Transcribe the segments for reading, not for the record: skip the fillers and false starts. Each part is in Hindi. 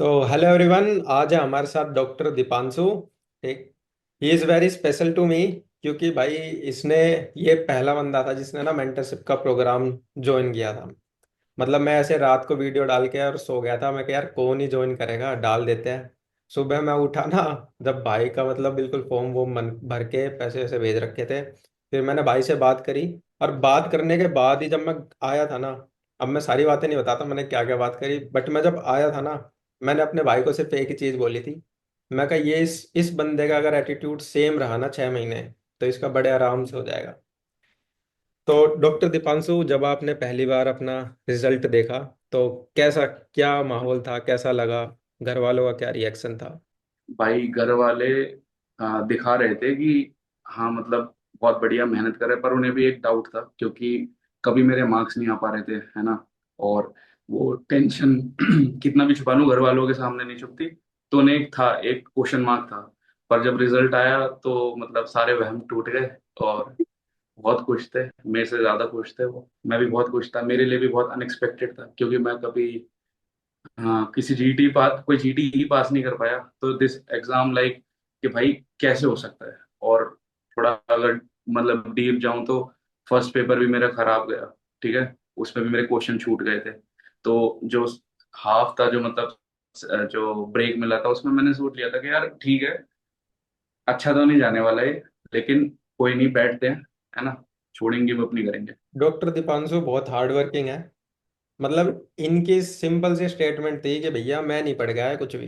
तो हेलो एवरीवन। आज है हमारे साथ डॉक्टर दीपांशु। ठीक। He is very special to me, क्योंकि भाई इसने ये पहला बंदा था जिसने ना मेंटरशिप का प्रोग्राम ज्वाइन किया था। मतलब मैं ऐसे रात को वीडियो डाल के और सो गया था। मैं कि यार कौन ही ज्वाइन करेगा, डाल देते हैं। सुबह मैं उठा ना, जब भाई का मतलब बिल्कुल फॉर्म वॉर्म भर के पैसे वैसे भेज रखे थे। फिर मैंने भाई से बात करी, और बात करने के बाद ही जब मैं आया था ना, अब मैं सारी बातें नहीं बताता मैंने क्या क्या बात करी, बट मैं जब आया था ना, मैंने अपने भाई को सिर्फ एक ही चीज़ बोली थी। मैं कहा ये इस बंदे का अगर एटीट्यूड सेम रहा ना 6 महीने, तो इसका बड़े आराम से हो जाएगा। तो डॉक्टर दीपांशु, जब आपने पहली बार अपना रिजल्ट देखा, तो कैसा, क्या माहौल था, कैसा लगा, घर वालों का क्या रिएक्शन था? भाई घर वाले दिखा रहे थे कि हाँ मतलब बहुत बढ़िया मेहनत कर रहे हैं, पर उन्हें भी एक डाउट था क्योंकि कभी मेरे मार्क्स नहीं आ पा रहे थे, है ना। और वो टेंशन कितना भी छुपा लूं घर वालों के सामने नहीं छुपती। तो उन्हें एक था, एक क्वेश्चन मार्क था। पर जब रिजल्ट आया तो मतलब सारे वहम टूट गए और बहुत खुश थे। मेरे से ज्यादा खुश थे वो, मैं भी बहुत खुश था। मेरे लिए भी बहुत अनएक्सपेक्टेड था क्योंकि मैं कभी हाँ किसी जीटी पास कोई जीटी ही पास नहीं कर पाया। तो दिस एग्जाम लाइक कि भाई कैसे हो सकता है। और थोड़ा अगर मतलब डीप जाऊं तो फर्स्ट पेपर भी मेरा खराब गया, ठीक है। उसमें भी मेरे क्वेश्चन छूट गए थे। तो जो हाफ था, जो मतलब जो ब्रेक मिला था, उसमें मैंने सोच लिया था कि यार ठीक है, अच्छा तो नहीं जाने वाला है, लेकिन कोई नहीं, बैठते हैं, है ना, छोड़ेंगे वो अपनी करेंगे। डॉक्टर दीपांशु बहुत हार्ड वर्किंग है। मतलब इनकी सिंपल सी स्टेटमेंट थी कि भैया मैं नहीं पढ़ गया है कुछ भी,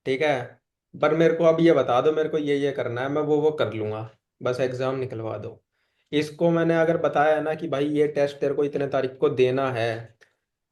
ठीक है, पर मेरे को अब ये बता दो, मेरे को ये करना है, मैं वो कर लूंगा, बस एग्जाम निकलवा दो। इसको मैंने अगर बताया ना कि भाई ये टेस्ट तेरे को इतने तारीख को देना है,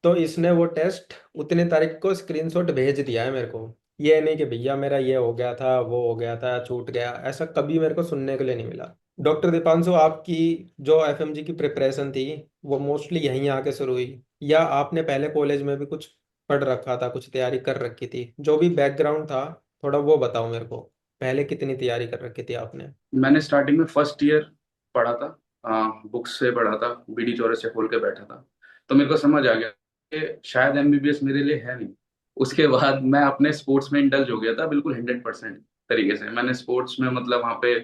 तो इसने वो टेस्ट उतने तारीख को स्क्रीनशॉट भेज दिया है मेरे को। ये नहीं कि भैया मेरा ये हो गया था, वो हो गया था, छूट गया, ऐसा कभी मेरे को सुनने के लिए नहीं मिला। डॉक्टर दीपांशु, आपकी जो एफएमजी की प्रिपरेशन थी, वो मोस्टली यहीं आके शुरू हुई, या आपने पहले कॉलेज में भी कुछ पढ़ रखा था, कुछ तैयारी कर रखी थी? जो भी बैकग्राउंड था, थोड़ा वो बताओ मेरे को। पहले कितनी तैयारी कर रखी थी आपने? मैंने स्टार्टिंग में फर्स्ट ईयर पढ़ा था, बुक्स से पढ़ा था, बीडी चौरस से खोल के बैठा था। तो मेरे को समझ आ गया कि शायद एमबीबीएस मेरे लिए है नहीं। उसके बाद मैं अपने स्पोर्ट्स में इंडल्ज हो गया था, बिल्कुल 100% तरीके से। मैंने स्पोर्ट्स में मतलब वहाँ पे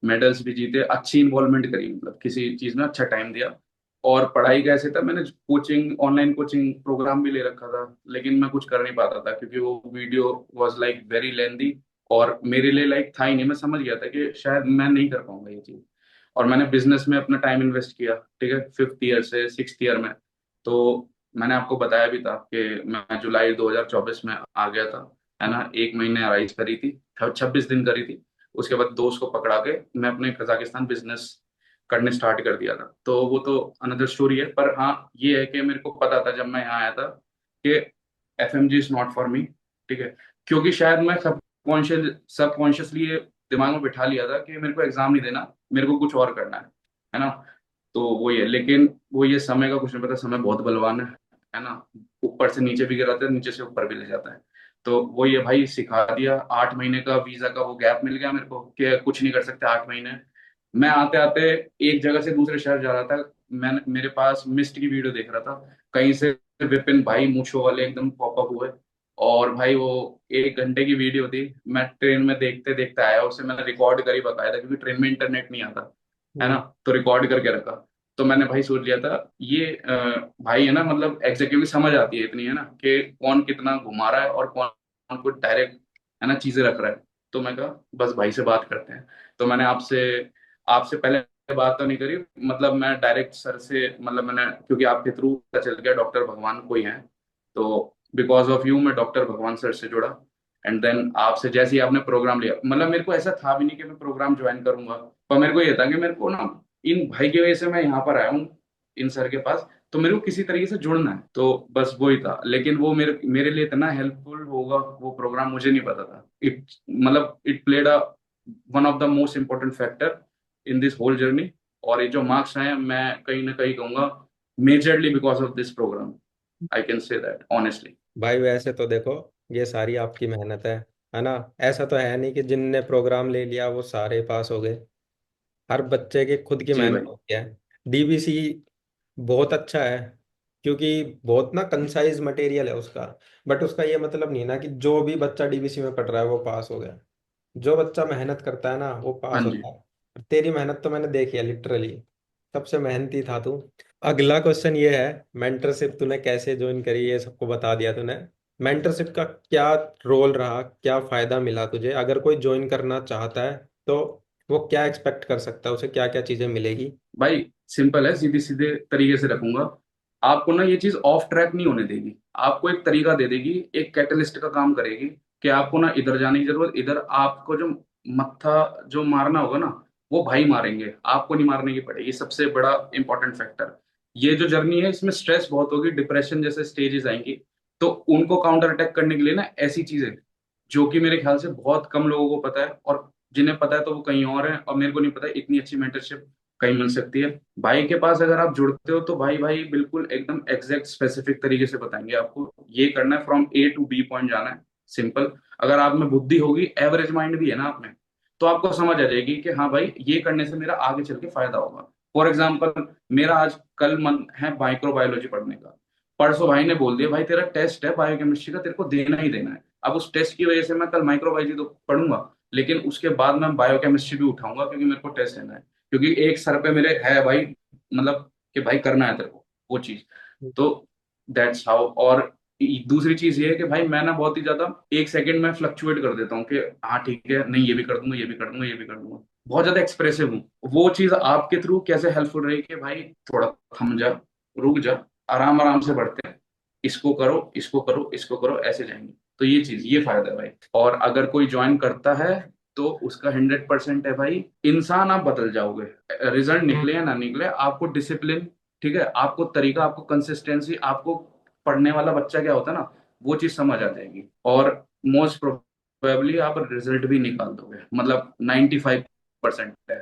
मेडल्स भी जीते, अच्छी इन्वॉल्वमेंट करी, मतलब किसी चीज में अच्छा टाइम दिया। और पढ़ाई कैसे था, मैंने कोचिंग, ऑनलाइन कोचिंग प्रोग्राम भी ले रखा था, लेकिन मैं कुछ कर नहीं पाता था क्योंकि वो video was like very lengthy. और मेरे लिए लाइक था ही नहीं। मैं समझ गया था कि शायद मैं नहीं कर पाऊंगा ये चीज। और मैंने बिजनेस में अपना टाइम इन्वेस्ट किया, ठीक है, फिफ्थ ईयर से सिक्स ईयर में। तो मैंने आपको बताया भी था कि मैं जुलाई 2024 में आ गया था, है ना। एक महीने अराइज करी थी, 26 दिन करी थी। उसके बाद दोस्त को पकड़ा के मैं अपने कजाकिस्तान बिजनेस करने स्टार्ट कर दिया था। तो वो तो अनदर स्टोरी है। पर हाँ, ये है कि मेरे को पता था जब मैं यहाँ आया था कि F M G is not for me, ठीक है। क्योंकि शायद मैं सबकॉन्शियसली ये दिमाग में बिठा लिया था कि मेरे को एग्जाम नहीं देना, मेरे को कुछ और करना है ना। तो वो ये, लेकिन वो ये समय का कुछ नहीं पता, समय बहुत बलवान है ना। ऊपर से नीचे भी गिराता है, नीचे से ऊपर भी ले जाता है। तो वो ये भाई सिखा दिया। 8 महीने का वीजा का वो गैप मिल गया मेरे को कि कुछ नहीं कर सकते 8 महीने। मैं आते आते एक जगह से दूसरे शहर जा रहा था। मैं मेरे पास मिस्ट की वीडियो देख रहा था, कहीं से विपिन भाई मूंछों वाले एकदम पॉपअप हुए। और भाई वो 1 घंटे की वीडियो थी। मैं ट्रेन में देखते देखते आया, उसे मैंने रिकॉर्ड करी बकायदा, क्योंकि ट्रेन में इंटरनेट नहीं आता, है ना। हम्म। तो रिकॉर्ड करके रखा। तो मैंने भाई सोच लिया था ये भाई है ना, मतलब एग्जीक्यूटिव समझ आती है इतनी, है ना, कि कौन कितना घुमा रहा है और कौन कौन को डायरेक्ट, है ना, चीजें रख रहा है। तो मैं कहा बस भाई से बात करते हैं। तो मैंने आपसे आपसे पहले बात तो नहीं करी, मतलब मैं डायरेक्ट सर से, मतलब मैंने, क्योंकि आपके थ्रू पता चल गया डॉक्टर भगवान कोई है। तो बिकॉज ऑफ यू मैं डॉक्टर भगवान सर से जुड़ा। एंड देन आपसे जैसे ही आपने प्रोग्राम लिया, मतलब मेरे को ऐसा था भी नहीं कि मैं प्रोग्राम ज्वाइन करूंगा। पर मेरे को ये था कि मेरे को ना, इन भाई की वजह से मैं यहाँ पर आया हूँ, इन सर के पास। तो मेरे को किसी तरीके से जुड़ना है, तो बस वही था। लेकिन वो मेरे मेरे लिए इतना हेल्पफुल होगा वो प्रोग्राम, मुझे नहीं पता था। इट मतलब it played a one of the most important factor in this whole journey. और ये जो मार्क्स आए हैं, मैं कहीं ना कहीं कहूंगा majorly because of this programme. I can say that honestly. भाई वैसे तो देखो, ये सारी आपकी मेहनत है ना। ऐसा तो है नहीं कि जिनने प्रोग्राम ले लिया वो सारे पास हो गए। हर बच्चे की खुद की जी मेहनत भाई। होती है। डीबीसी बहुत अच्छा है, क्योंकि बहुत ना कंसाइज मटेरियल है उसका। बट उसका ये मतलब नहीं ना कि जो भी बच्चा डीबीसी में पढ़ रहा है वो पास हो गया। जो बच्चा मेहनत करता है ना वो हाँ पास जी। होता है। तेरी मेहनत तो मैंने देखी है लिटरली। सबसे मेहनती था तू। अगला क्वेश्चन ये है, मेंटरशिप तूने कैसे ज्वाइन करी ये सबको बता दिया तूने। मेंटरशिप का क्या रोल रहा, क्या फायदा मिला तुझे, अगर कोई ज्वाइन करना चाहता है तो वो क्या एक्सपेक्ट कर सकता है, उसे क्या क्या चीजें मिलेगी। भाई सिंपल है, सीधे सीधे तरीके से रखूंगा। आपको ना ये चीज ऑफ ट्रैक नहीं होने देगी। आपको एक तरीका दे देगी, एक कैटलिस्ट का काम करेगी कि आपको ना इधर जाने की जरूरत, इधर आपको जो मत्था जो मारना होगा ना, वो भाई मारेंगे, आपको नहीं मारने की पड़ेगी। सबसे बड़ा इंपॉर्टेंट फैक्टर ये जो जर्नी है, इसमें स्ट्रेस बहुत होगी, डिप्रेशन जैसे स्टेजेस आएंगी। तो उनको काउंटर अटैक करने के लिए ना ऐसी चीजें जो कि मेरे ख्याल से बहुत कम लोगों को पता है, और जिन्हें पता है तो वो कहीं और है, और मेरे को नहीं पता इतनी अच्छी मेंटरशिप कहीं मिल सकती है। भाई के पास अगर आप जुड़ते हो तो भाई भाई बिल्कुल एकदम एग्जैक्ट स्पेसिफिक तरीके से बताएंगे आपको, ये करना है, from A to B point जाना है, सिंपल। अगर आप में बुद्धि होगी, एवरेज माइंड भी है ना आप में, तो आपको समझ आ जाएगी कि हाँ भाई ये करने से मेरा आगे चल के फायदा होगा। फॉर एग्जाम्पल, मेरा आज कल मन है माइक्रोबायोलॉजी पढ़ने का। परसों भाई ने बोल दिया भाई तेरा टेस्ट है बायोकेमिस्ट्री का, तेरे को देना ही देना है। अब उस टेस्ट की वजह से मैं कल माइक्रोबायोलॉजी तो पढ़ूंगा, लेकिन उसके बाद मैं बायोकेमिस्ट्री भी उठाऊंगा क्योंकि मेरे को टेस्ट देना है। क्योंकि एक सर पे मेरे है भाई, मतलब कि भाई करना है तेरे को वो चीज। तो दैट्स हाउ। और दूसरी चीज ये है कि भाई मैं ना बहुत ही ज्यादा एक सेकंड में फ्लक्चुएट कर देता हूँ कि हाँ ठीक है, नहीं ये भी कर दूंगा, ये भी कर दूंगा, ये भी कर दूंगा। बहुत ज्यादा एक्सप्रेसिव हूँ। वो चीज आपके थ्रू कैसे हेल्पफुल रही कि भाई थोड़ा थम जा, रुक जा, आराम आराम से बढ़ते हैं, इसको करो, इसको करो, इसको करो, ऐसे जाएंगे। तो ये चीज, ये फायदा है भाई। और अगर कोई ज्वाइन करता है तो उसका 100% है भाई, इंसान आप बदल जाओगे। रिजल्ट निकले या ना निकले, आपको डिसिप्लिन, ठीक है, आपको तरीका, आपको कंसिस्टेंसी, आपको पढ़ने वाला बच्चा क्या होता है ना, वो चीज समझ आ जाएगी। और मोस्ट प्रोबेबली आप रिजल्ट भी निकाल दोगे, मतलब 95% है,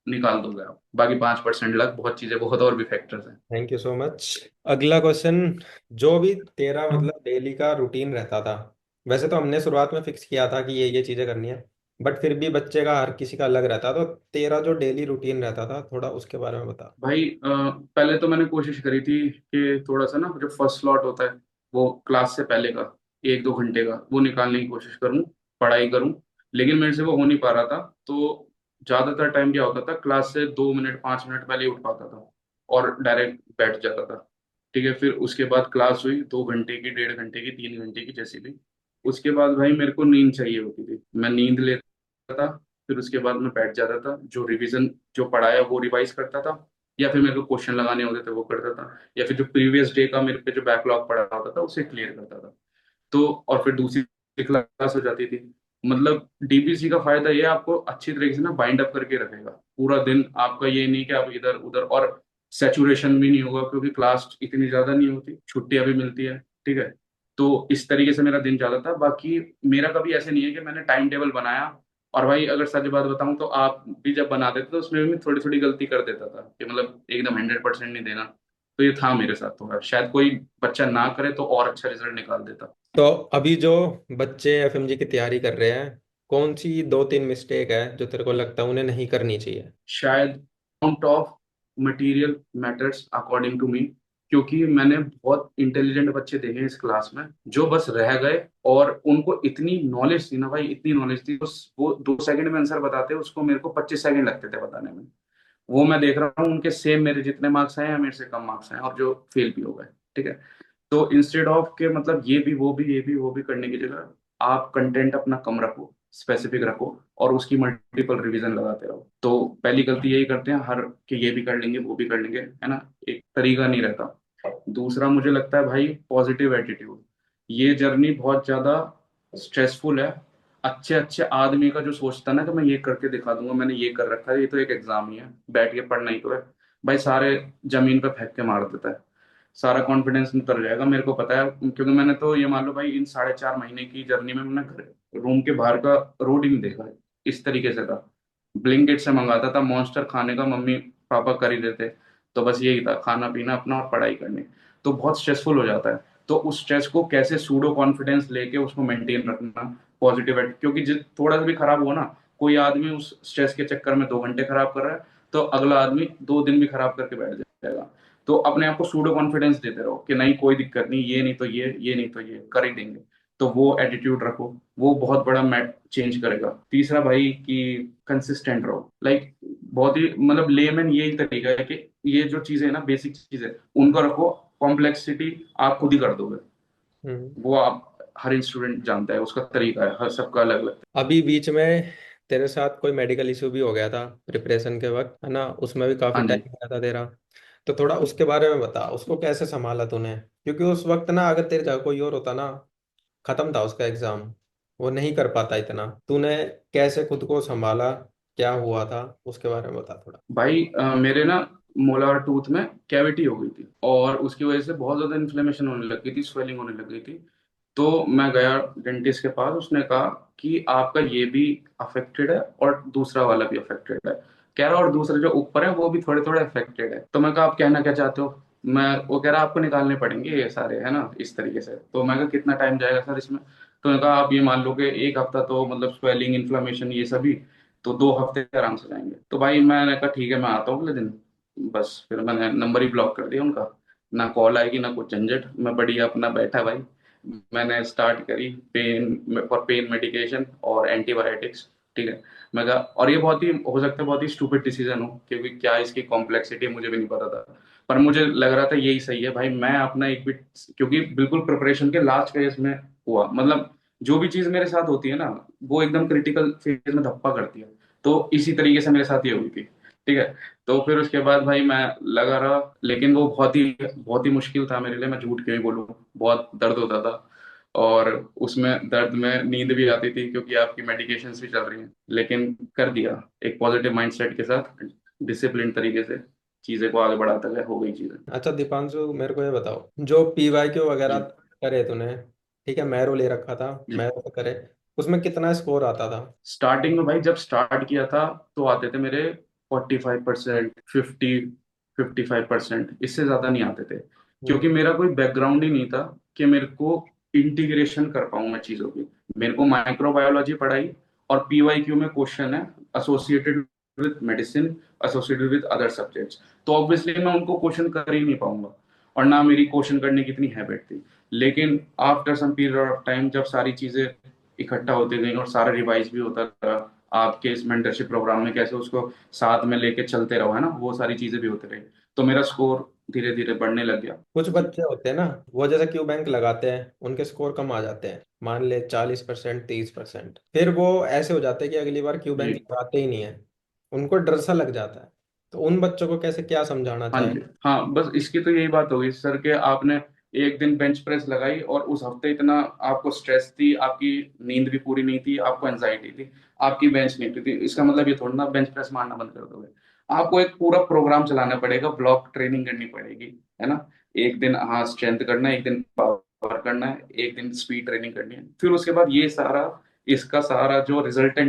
निकाल दोगे आप। बाकी 5% लग, बहुत चीजें, बहुत और भी फैक्टर्स हैं। Thank you so much. अगला क्वेश्चन, जो भी तेरा मतलब डेली का रूटीन रहता था, वैसे तो हमने शुरुआत में फिक्स किया था कि ये चीजें करनी है, बट फिर भी बच्चे का हर किसी का अलग रहता, तो तेरा जो डेली रूटीन रहता था थोड़ा उसके बारे में बता। भाई पहले तो मैंने कोशिश करी थी कि थोड़ा सा ना जो फर्स्ट स्लॉट होता है वो क्लास से पहले का 1-2 घंटे का वो निकालने की कोशिश करूं, पढ़ाई करूं। लेकिन मेरे से वो हो नहीं पा रहा था। तो ज्यादातर टाइम क्या होता था, क्लास से 2 मिनट 5 मिनट पहले ही उठ पाता था और डायरेक्ट बैठ जाता था। ठीक है, फिर उसके बाद क्लास हुई 2 घंटे की, 1.5 घंटे की, 3 घंटे की, जैसी भी। उसके बाद भाई मेरे को नींद चाहिए होती थी, मैं नींद लेता था। फिर उसके बाद मैं बैठ जाता था, जो रिवीजन जो पढ़ाया वो रिवाइज करता था, या फिर मेरे को क्वेश्चन लगाने होते थे वो करता था, या फिर जो प्रीवियस डे का मेरे पे जो बैकलॉग पड़ा होता था उसे क्लियर करता था। तो और फिर दूसरी क्लास हो जाती थी। मतलब डीपीसी का फायदा ये है, आपको अच्छी तरीके से ना बाइंड अप करके रखेगा पूरा दिन आपका। ये नहीं कि आप इधर उधर, और सेचुरेशन भी नहीं होगा क्योंकि क्लास इतनी ज्यादा नहीं होती, छुट्टियां भी मिलती है। ठीक है, तो इस तरीके से मेरा दिन जाता था। बाकी मेरा कभी ऐसे नहीं है कि मैंने टाइम टेबल बनाया, और भाई अगर सच बात बताऊं तो आप भी जब बनाते थे तो उसमें भी थोड़ी थोड़ी गलती कर देता था कि मतलब एकदम 100% नहीं देना। तो ये था मेरे साथ थोड़ा, शायद कोई बच्चा ना करे तो और अच्छा रिजल्ट निकाल देता। तो अभी जो बच्चे एफएमजी की तैयारी कर रहे हैं, कौन सी दो तीन मिस्टेक है जो तेरे को लगता है उन्हें नहीं करनी चाहिए। शायद amount of material matters according to me. क्योंकि मैंने बहुत इंटेलिजेंट बच्चे देखे हैं इस क्लास में जो बस रह गए, और उनको इतनी नॉलेज थी ना भाई, इतनी नॉलेज थी, वो 2 सेकंड में आंसर बताते, उसको मेरे को 25 सेकंड लगते थे बताने में। वो मैं देख रहा हूँ, उनके सेम मेरे जितने मार्क्स आए हैं, मेरे से कम मार्क्स आए हैं, और जो फेल भी हो गए। ठीक है, तो इंस्टेड ऑफ के मतलब ये भी वो भी, ये भी वो भी करने की जगह आप कंटेंट अपना कम रखो, स्पेसिफिक रखो, और उसकी मल्टीपल रिवीजन लगाते रहो। तो पहली गलती यही करते हैं हर, कि ये भी कर लेंगे वो भी कर लेंगे, है ना, एक तरीका नहीं रहता। दूसरा मुझे लगता है भाई पॉजिटिव एटीट्यूड। ये जर्नी बहुत ज्यादा स्ट्रेसफुल है। अच्छे अच्छे आदमी का जो सोचता है ना कि मैं ये करके दिखा दूंगा, मैंने ये कर रखा है, ये तो एक एग्जाम ही है, बैठ के पढ़ना ही तो है, भाई सारे जमीन पे फेंक के मार देता है। सारा कॉन्फिडेंस उतर जाएगा, मेरे को पता है, क्योंकि मैंने तो ये मान लो भाई इन 4.5 महीने की जर्नी में मैंने घर रूम के बाहर का रोड ही नहीं देखा, इस तरीके से था। ब्लिंकिट से मंगाता था, मॉन्स्टर खाने का मम्मी पापा कर ही देते। तो बस यही था, खाना पीना अपना और पढ़ाई करनी। तो बहुत स्ट्रेसफुल हो जाता है। तो उस स्ट्रेस को कैसे सूडो कॉन्फिडेंस लेके उसको मेंटेन रखना, पॉजिटिव है, क्योंकि जिस थोड़ा सा भी खराब हुआ ना, कोई आदमी उस स्ट्रेस के चक्कर में 2 घंटे खराब कर रहा है, तो अगला आदमी 2 दिन भी खराब करके बैठ जाएगा। तो अपने आप को सूडो कॉन्फिडेंस देते रहो कि नहीं कोई दिक्कत नहीं, ये नहीं तो ये नहीं तो ये कर ही देंगे। तो वो एटीट्यूड रखो, वो बहुत बड़ा मैट चेंज करेगा। तीसरा भाई कि कंसिस्टेंट रहो, लाइक बहुत ही मतलब लेमन यही तरीका है कि ये जो चीजें है ना, बेसिक चीजें, उनको रखो, कॉम्प्लेक्सिटी आप खुद ही कर दोगे। हम्म। वो आप हर स्टूडेंट जानता है, उसका तरीका है, हर सबका अलग अलग। अभी बीच में तेरे साथ कोई मेडिकल इशू भी हो गया था प्रिपरेशन के वक्त, है ना? उसमें भी काफी हाँ जी। टाइम गया था तेरा। तो थोड़ा उसके बारे में बता, उसको कैसे संभाला तूने? क्योंकि उस वक्त ना, अगर तेरी जगह कोई और होता ना, खत्म था उसका एग्जाम, वो नहीं कर पाता इतना। तूने कैसे खुद को संभाला? क्या हुआ था उसके बारे में बता थोड़ा। भाई मेरे ना मोलार टूथ में कैविटी हो गई थी, और उसकी वजह से बहुत ज्यादा इन्फ्लेमेशन होने लग गई थी, स्वेलिंग होने लग गई थी। तो मैं गया डेंटिस्ट के पास, उसने कहा कि आपका ये भी अफेक्टेड है और दूसरा वाला भी अफेक्टेड है। कह रहा और दूसरे जो ऊपर है वो भी थोड़े थोड़े अफेक्टेड है। तो मैं कहा आप कहना क्या चाहते हो? मैं वो कह रहा आपको निकालने पड़ेंगे ये सारे, है ना, इस तरीके से। तो मैं कहा कितना टाइम जाएगा सर इसमें? तो उन्होंने कहा आप ये मान लो कि एक हफ्ता तो मतलब स्वेलिंग इन्फ्लामेशन ये सभी, तो 2 हफ्ते आराम से जाएंगे। तो भाई मैंने कहा ठीक है मैं आता हूँ अगले दिन। बस फिर मैंने नंबर ही ब्लॉक कर दिया उनका, ना कॉल आएगी ना कुछ झंझट, मैं बढ़िया अपना बैठा भाई। मैंने स्टार्ट करी पेन फॉर पेन मेडिकेशन और एंटीबायोटिक्स। ठीक है। मैं कहा, और ये बहुत ही हो सकता है बहुत ही स्टूपिड डिसीजन हो, क्योंकि क्या इसकी कॉम्प्लेक्सिटी मुझे भी नहीं पता था, पर मुझे लग रहा था यही सही है भाई। मैं अपना एक भी, क्योंकि बिल्कुल प्रिपरेशन के लास्ट फेज में हुआ, मतलब जो भी चीज मेरे साथ होती है ना, वो एकदम क्रिटिकल फेज में धप्पा करती है। तो इसी तरीके से मेरे साथ ये हुई थी। ठीक है। तो फिर उसके बाद भाई मैं लगा रहा, लेकिन वो बहुत ही मुश्किल था मेरे लिए, मैं झूठ क्यों ही बोलूं। बहुत दर्द होता था, और उसमें दर्द में नींद भी आती थी, क्योंकि आपकी मेडिकेशंस भी चल रही हैं। लेकिन कर दिया एक पॉजिटिव माइंडसेट के साथ, डिसिप्लिन तरीके से चीजें को आगे बढ़ाता गया, हो गई चीजें। अच्छा दीपांशु, मेरे को ये बताओ, जो PYQ वगैरह जी। करे तूने, ठीक है, मैरो ले रखा था, जी। मैरो पे करे, उसमें कितना स्कोर आता था? स्टार्टिंग में भाई जब स्टार्ट किया था तो आते थे मेरे 45%, 55%, इससे ज्यादा नहीं आते थे। हम्म। क्योंकि मेरा कोई बैकग्राउंड ही नहीं था कि मेरे को इंटीग्रेशन कर पाऊं मैं चीजों की। मेरे को माइक्रोबायोलॉजी पढ़ाई, और पीवाईक्यू में क्वेश्चन है associated with medicine, associated with other subjects. तो ऑब्वियसली मैं उनको क्वेश्चन कर ही नहीं पाऊंगा, और ना मेरी क्वेश्चन करने की इतनी हैबिट थी। लेकिन after some period of time जब सारी चीजें इकट्ठा होती गई और सारा रिवाइज भी होता रहा, आपके इस मेंटरशिप प्रोग्राम में कैसे उसको साथ में लेके चलते रहो, है ना, वो सारी चीजें भी होती रही, तो मेरा स्कोर धीरे धीरे बढ़ने लग गया। कुछ जी। बच्चे होते हैं ना, वो जैसे क्यू बैंक लगाते हैं, उनके स्कोर कम आ जाते हैं, मान ले 40%, 30%, फिर वो ऐसे हो जाते हैं कि अगली बार क्यू बैंक जी। लगाते ही नहीं है। उनको डर सा लग जाता है। तो उन बच्चों को कैसे, क्या समझाना हाँ चाहे? जी। हाँ, बस इसकी तो यही बात होगी सर कि आपने एक दिन बेंच प्रेस लगाई और उस हफ्ते इतना आपको स्ट्रेस थी, आपकी नींद भी पूरी नहीं थी, आपको एंजाइटी थी, आपकी बेंच नहीं उठी थी, इसका मतलब ये थोड़ा ना बेंच प्रेस मारना बंद कर दोगे। आपको एक पूरा प्रोग्राम चलाना पड़ेगा, ब्लॉक ट्रेनिंग करनी पड़ेगी, है ना। एक दिन हाँ स्ट्रेंथ करना है, एक दिन पावर करना है, एक दिन स्पीड ट्रेनिंग करनी है, फिर उसके बाद ये सारा, इसका सारा जो रिजल्ट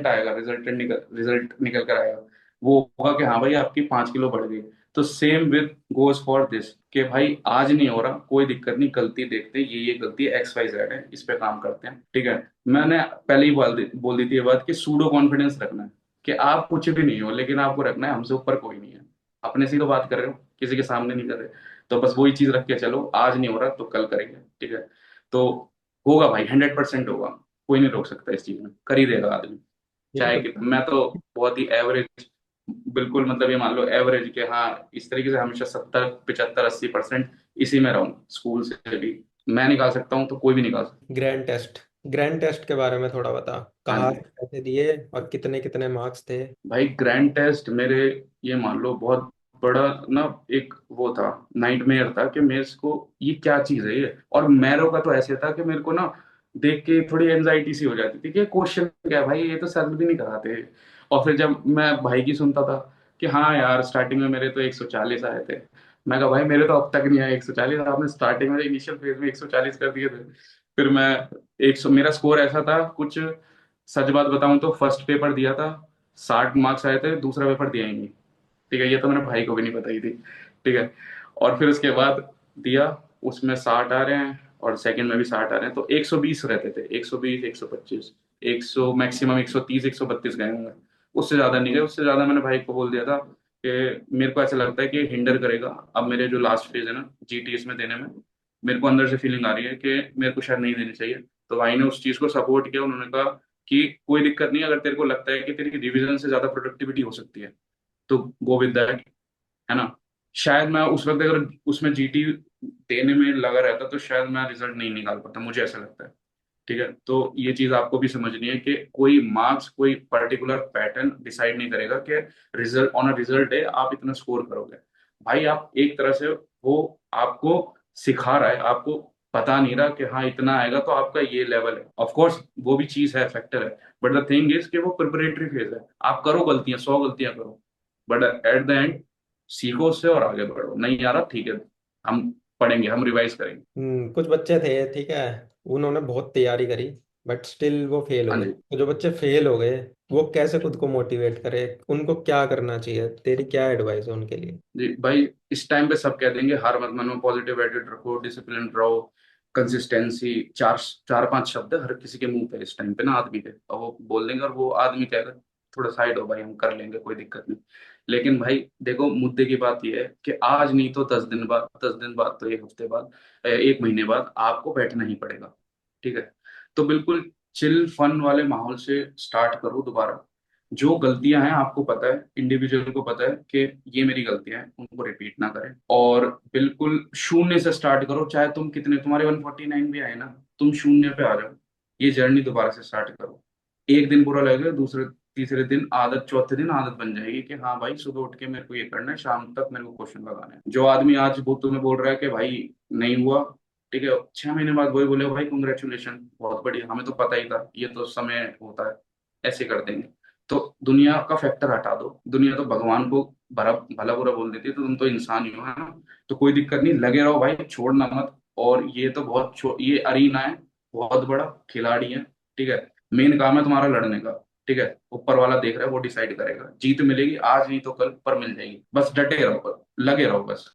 निकल कर आएगा, वो होगा कि हाँ भाई आपकी 5 किलो बढ़ गई। तो same with goes for this, कि भाई आज नहीं हो रहा कोई दिक्कत नहीं, गलती देखते हैं, ये गलती XYZ है, इस पे काम करते हैं। ठीक है। मैंने पहले ही बोल दी थी ये बात कि सूडो कॉन्फिडेंस रखना है, कि आप कुछ भी नहीं हो, लेकिन आपको रखना है हमसे ऊपर कोई नहीं है। अपने से ही तो बात कर रहे हो, किसी के सामने नहीं कर रहे। तो बस वही चीज रख के चलो, आज नहीं हो रहा तो कल करेंगे। ठीक है। तो होगा भाई, 100% होगा। कोई नहीं रोक सकता इस चीज में, कर ही देगा आदमी। ये चाहे तो कि मैं तो बहुत ही एवरेज, बिल्कुल मतलब ये मान लो एवरेज के, हाँ इस तरीके से हमेशा 70, 75, 80% इसी में रहूं। स्कूल से भी मैं निकाल सकता हूँ तो कोई भी निकाल सकता ग्रैंड टेस्ट के बारे में थोड़ा बता, है। हाँ कहाँ जी। से कैसे दिए और कितने कितने मार्क्स थे? भाई ग्रैंड टेस्ट मेरे, ये मान लो बहुत बड़ा ना, एक वो था, नाइटमेयर था कि मेरे को ये क्या चीज है ये। और मैरो का तो ऐसे था कि मेरे को ना देख के थोड़ी एंजाइटी सी हो जाती थी कि क्वेश्चन क्या है भाई, ये तो सर भी नहीं कराते। और फिर जब मैं भाई की सुनता था कि हाँ यार स्टार्टिंग में मेरे तो 140 आए थे, मैं कहा भाई मेरे तो अब तक नहीं आए 140, आपने स्टार्टिंग में इनिशियल फेज में 140 कर दिए थे। फिर मैं 100, मेरा स्कोर ऐसा था कुछ, सच बात बताऊं तो फर्स्ट पेपर दिया था 60 मार्क्स आए थे, दूसरा पेपर दिया ही नहीं। ठीक है, ये तो मेरे भाई को भी नहीं बताई थी। ठीक है। और फिर उसके बाद दिया, उसमें 60 आ रहे हैं, और सेकंड में भी 60 आ रहे हैं, तो 120 रहते थे, 120, 125, 100 मैक्सिमम, 130, 132 गए होंगे। उससे ज्यादा नहीं गए। उससे ज्यादा मैंने भाई को बोल दिया था कि मेरे को ऐसा लगता है कि हिंडर करेगा। अब मेरे जो लास्ट फेज है ना जीटीएस में देने में, मेरे को अंदर से फीलिंग आ रही है कि मेरे को शायद नहीं देनी चाहिए। तो भाई ने उस चीज को सपोर्ट किया, उन्होंने कहा कि कोई दिक्कत नहीं, अगर तेरे को लगता है कि तेरी रिवीजन से ज्यादा प्रोडक्टिविटी हो सकती है तो गो विद दैट, है ना। शायद मैं उस वक्त अगर उसमें जीटी देने में लगा रहता तो शायद मैं रिजल्ट नहीं निकाल पाता, मुझे ऐसा लगता है। ठीक है, तो ये चीज आपको भी समझनी है कि कोई मार्क्स, कोई पर्टिकुलर पैटर्न डिसाइड नहीं करेगा कि result on a result day आप इतना स्कोर करोगे। भाई आप एक तरह से, वो आपको सिखा रहा है, आपको पता नहीं रहा कि हाँ इतना आएगा तो आपका ये लेवल है। ऑफ कोर्स वो भी चीज है, फैक्टर है, बट द थिंग इज कि वो प्रिपरेटरी फेज है। आप करो गलतियां, 100 गलतियां करो, बट एट द एंड सीखो उससे और आगे बढ़ो। नहीं आ रहा, ठीक है, हम पढ़ेंगे, हम रिवाइज करेंगे। कुछ बच्चे थे, ठीक है, उन्होंने बहुत तैयारी करी बट स्टिल वो फेल हो हाँ गए। जी। तो जो बच्चे फेल हो गए, वो कैसे खुद को मोटिवेट करे, उनको क्या करना चाहिए, तेरी क्या एडवाइस है उनके लिए? जी भाई, इस टाइम पे सब कह देंगे हार मत मानो, पॉजिटिव एटीट्यूड रखो, डिसिप्लिन रहो, कंसिस्टेंसी, चार चार पांच शब्द है हर किसी के मुंह पे इस टाइम पे ना, आदमी के, और वो बोल देंगे और वो आदमी कहेगा थोड़ा साइड हो भाई, हम कर लेंगे, कोई दिक्कत नहीं। लेकिन भाई देखो, मुद्दे की बात यह है कि आज नहीं तो 10 दिन बाद, 10 दिन बाद तो 1 हफ्ते बाद, 1 महीने बाद आपको बैठना ही पड़ेगा। ठीक है, तो बिल्कुल चिल फन वाले माहौल से स्टार्ट करो दोबारा। जो गलतियां हैं आपको पता है, इंडिविजुअल को पता है कि ये मेरी गलतियां हैं, उनको रिपीट ना करें, और बिल्कुल शून्य से स्टार्ट करो। चाहे तुम कितने, तुम्हारे 149 भी आए ना, तुम शून्य पे आ जाओ, ये जर्नी दोबारा से स्टार्ट करो। एक दिन बुरा लगेगा, दूसरे तीसरे दिन आदत, चौथे दिन आदत बन जाएगी कि हाँ भाई सुबह उठ के मेरे को ये करना है, शाम तक मेरे को क्वेश्चन लगाना है। जो आदमी आज वो तुम्हें बोल रहा है कि भाई नहीं हुआ, ठीक है, 6 महीने बाद वही बोले भाई कंग्रेचुलेशन, बहुत बढ़िया, हमें तो पता ही था, ये तो समय होता है, ऐसे कर देंगे। तो दुनिया का फैक्टर हटा दो, दुनिया तो भगवान को भला भला बुरा बोल देती है, तो तुम तो इंसान ही हो, है ना। तो कोई दिक्कत नहीं, लगे रहो भाई, छोड़ना मत। और ये तो बहुत ये अरीना है, बहुत बड़ा खिलाड़ी है, ठीक है। मेन काम है तुम्हारा लड़ने का, ठीक है। ऊपर वाला देख रहा है, वो डिसाइड करेगा, जीत मिलेगी आज नहीं तो कल, पर मिल जाएगी, बस डटे रहो, पर लगे रहो बस।